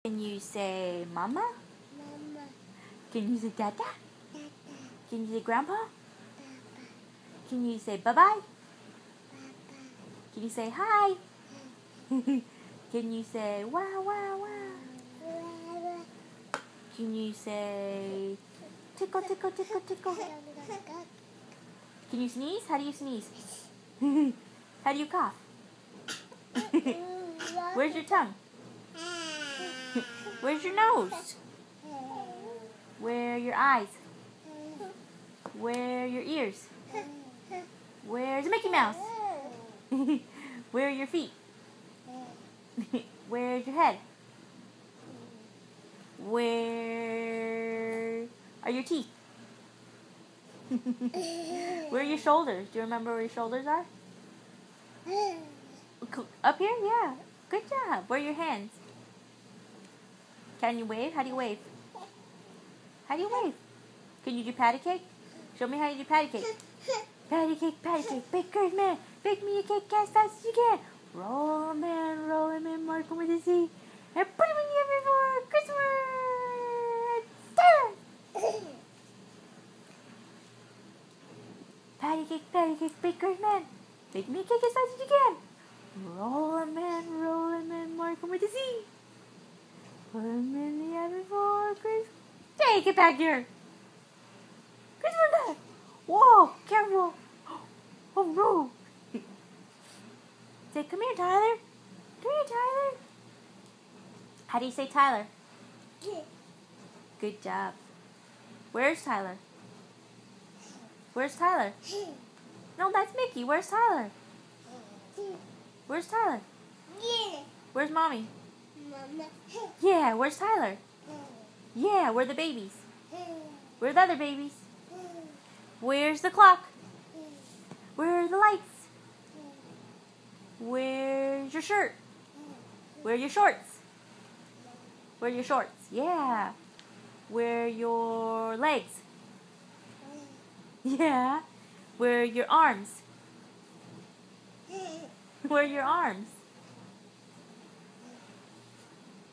Can you say mama? Mama. Can you say dada? Dada. Can you say grandpa? Papa. Can you say bye-bye? Papa. Can you say hi? Can you say wow, wow, wow? Mama. Can you say tickle, tickle, tickle, tickle? Can you sneeze? How do you sneeze? How do you cough? Where's your tongue? Where's your nose? Where are your eyes? Where are your ears? Where's Mickey Mouse? Where are your feet? Where's your head? Where are your teeth? Where are your shoulders? Do you remember where your shoulders are? Up here? Yeah. Good job. Where are your hands? Can you wave? How do you wave? How do you wave? Can you do patty cake? Show me how you do patty cake. Patty cake, baker's man. Bake me a cake as fast as you can. Roll 'em in, mark 'em with a Z. And put 'em in the oven for Christmas. Patty cake, baker's man. Bake me a cake as fast as you can. Roll 'em in, mark 'em with a Z. Put 'em in the oven for Christmas. Take it back here. Christmas back. Whoa, careful. Oh no. Say, come here, Tyler. Come here, Tyler. How do you say Tyler? Good job. Where's Tyler? Where's Tyler? No, that's Mickey. Where's Tyler? Where's Tyler? Where's Mommy? Mama. Yeah, where's Tyler? Yeah, where are the babies? Where are the other babies? Where's the clock? Where are the lights? Where's your shirt? Where are your shorts? Where are your shorts? Yeah. Where are your legs? Yeah. Where are your arms? Where are your arms?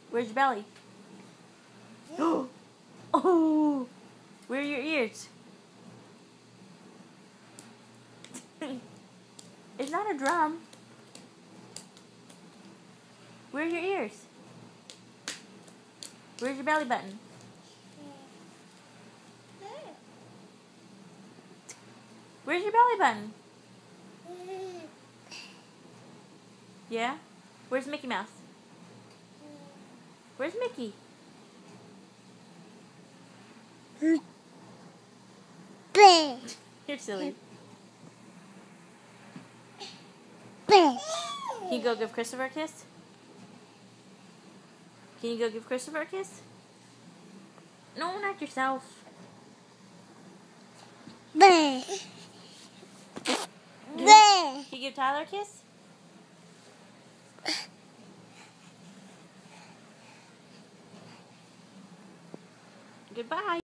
Where's your belly? Oh! Where are your ears? It's not a drum. Where are your ears? Where's your belly button? Where's your belly button? Yeah? Where's Mickey Mouse? Where's Mickey? You're silly. Can you go give Christopher a kiss? Can you go give Christopher a kiss? No, not yourself. Can you give Tyler a kiss? Goodbye.